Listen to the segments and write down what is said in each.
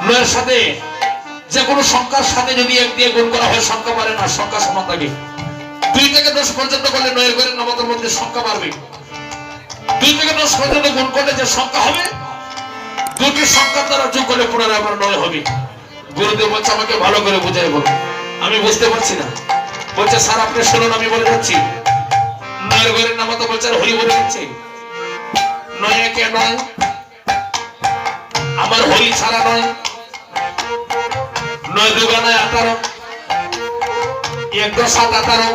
নয়ের সাথে যে কোনো সংখ্যার সাথে যদি 1 দিয়ে গুণ করা হয় সংখ্যা বাড়ে না, সংখ্যা সমান থাকে। 2 থেকে 10 পর্যন্ত করলে নয়ের ঘরের নামতার মধ্যে সংখ্যা বাড়বে। 2 থেকে 10 পর্যন্ত গুণ করলে যে সংখ্যা হবে, দুটি সংখ্যা দ্বারা যোগ করলে পুনরায় আবার 9 হবে। গুরুদেব বলছে আমাকে ভালো করে বুঝাই বলো, আমি বুঝতে পারছি না। বলছে স্যার আপনি শুনুন, আমি বলে যাচ্ছি। নয়ের ঘরের নামতা বলছে আর হরি বলে দিচ্ছে 9 একে 9, আমার হরি ছাড়া 9, 9 দুগুণে 18, 1 10 7 18,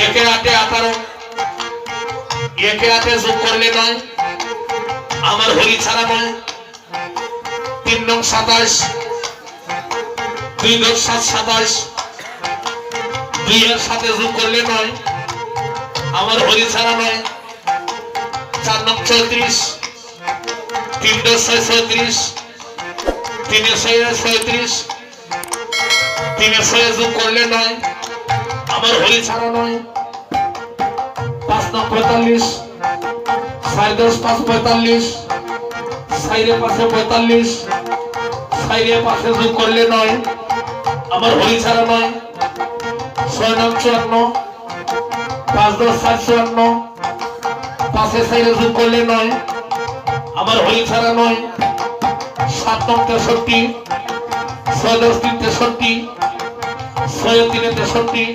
1 8 18, 1 8 যোগ করলে 9, আমার হরি ছাড়া 9, 3 9 27, 2 10 7 27, 2 এর সাথে যোগ করলে 9, আমার হরি ছাড়া 9, 4 9 34, 3 10 6 36, 3 এর 6 37, 3 এর 6 যোগ করলে 9, আমার হরি ছাড়া 9, 5 9 45, 4 10 5 45, 4 এর পাশে 45, 4 এর পাশে যোগ করলে 9, আমার হরি ছাড়া 9, 6 9 54, 5 10 7 54, 5 এর 4 যোগ করলে 9, আমার হরি ছাড়া 9, 7 9 63, 6 10 3 63, 6 3 63,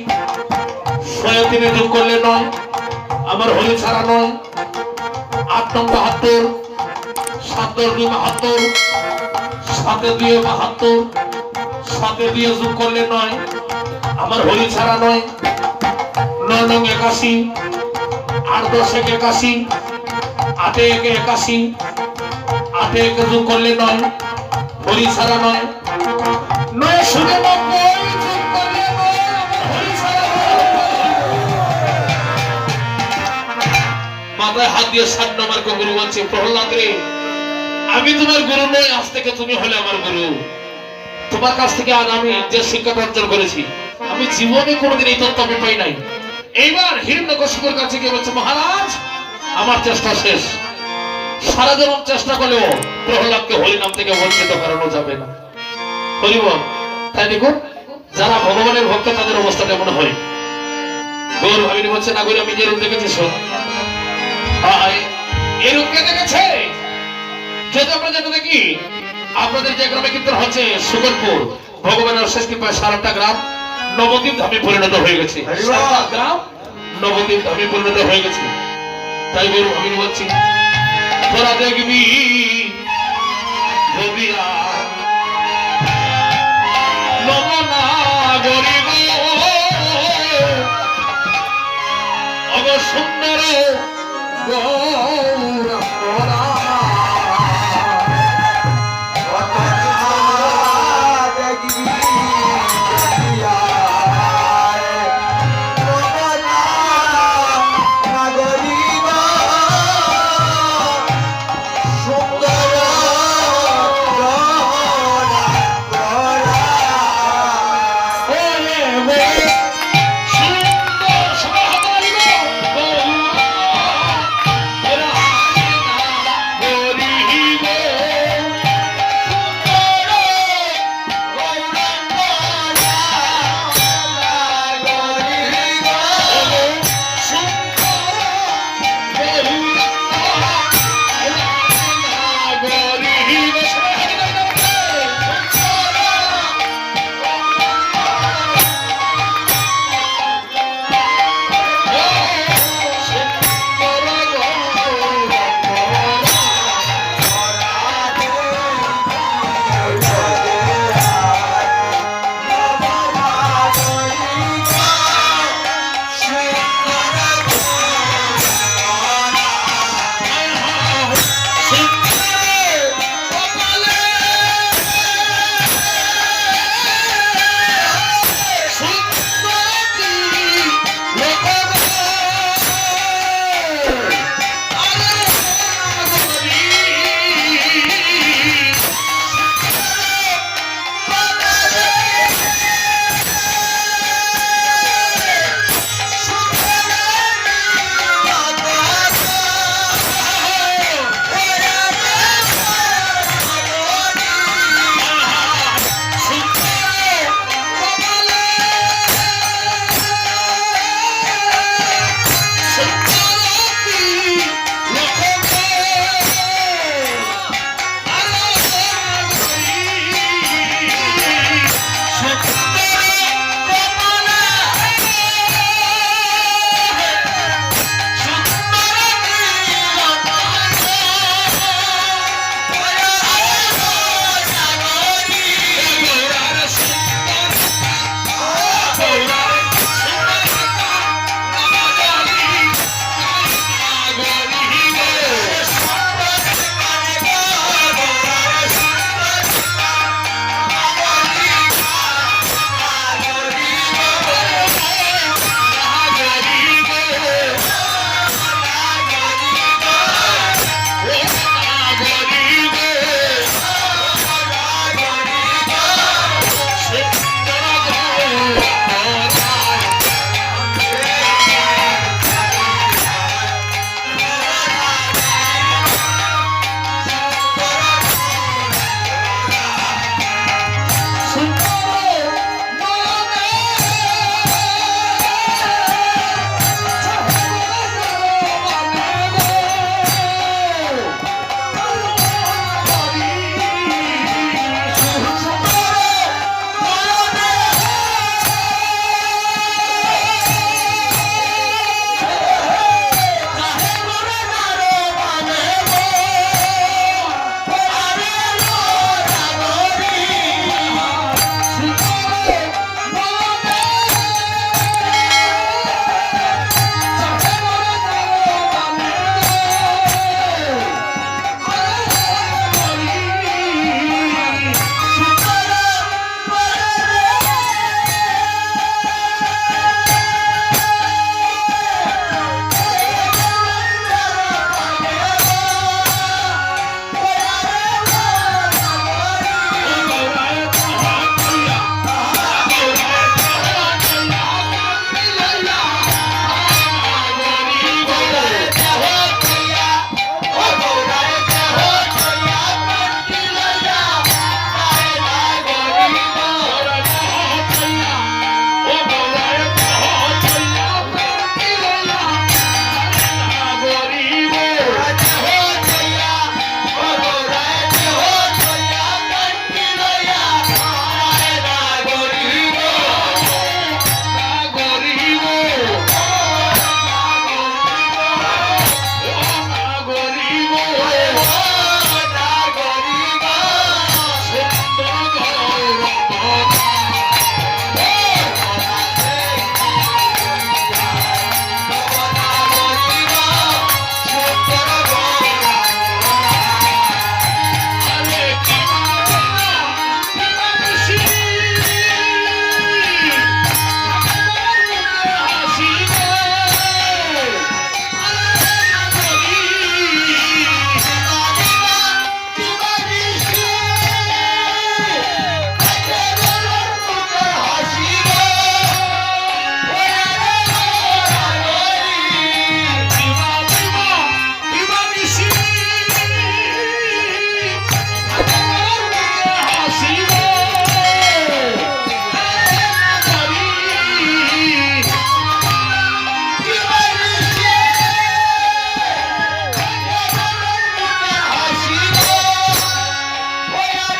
6 3 যোগ করলে 9, আমার হরি ছাড়া 9, 8 9 72, 7 10 2 72, 7 2 72, 7 2 যোগ করলে 9, আমার হরি ছাড়া 9, 9 9 81, 8 10 1 81, 8 1 81, 8 1 যোগ করলে 9, হরি ছাড়া 9, 9 শুনে 90 যোগ করলে 9, হরি ছাড়া 9। মাথায় হাত দিয়ে 7 নম্বর গুরু বলছে প্রহ্লাদ রে, আমি তোমার গুরু নই, আজ থেকে তুমি হলে আমার গুরু। তোমার কাছ থেকে আজ আমি যে শিক্ষা অর্জন করেছি, আমি জীবনে কোনোদিন এই তত্ত্ব আমি পাই নাই। এইবার হিরণ্যকশিপুর কাছে গিয়ে বলছে মহারাজ আমার চেষ্টা শেষ, সারা জীবন চেষ্টা করলেও প্রহ্লাদকে হরি নাম থেকে বঞ্চিত করানো যাবে না। হরি বল। তাই দেখুন যারা ভগবানের ভক্ত তাদের অবস্থাটা মনে হয়। গৌর ভাবিনী বলছে না গৌর আমি যে রূপ দেখেছি শোন, এই রূপকে দেখেছে। যদি আমরা যেটা দেখি আপনাদের যে গ্রামে কীর্তন হচ্ছে সুগরপুর, ভগবানের শেষ কৃপায় সারাটা গ্রাম নবদ্বীপ ধামে পরিণত হয়ে গেছে। গ্রাম নবদ্বীপ ধামে পরিণত হয়ে গেছে। তাই গৌর ভাবিনী বলছি তোরা দেখবি নবনাগরী অব সুন্দর গৌরা হইয়া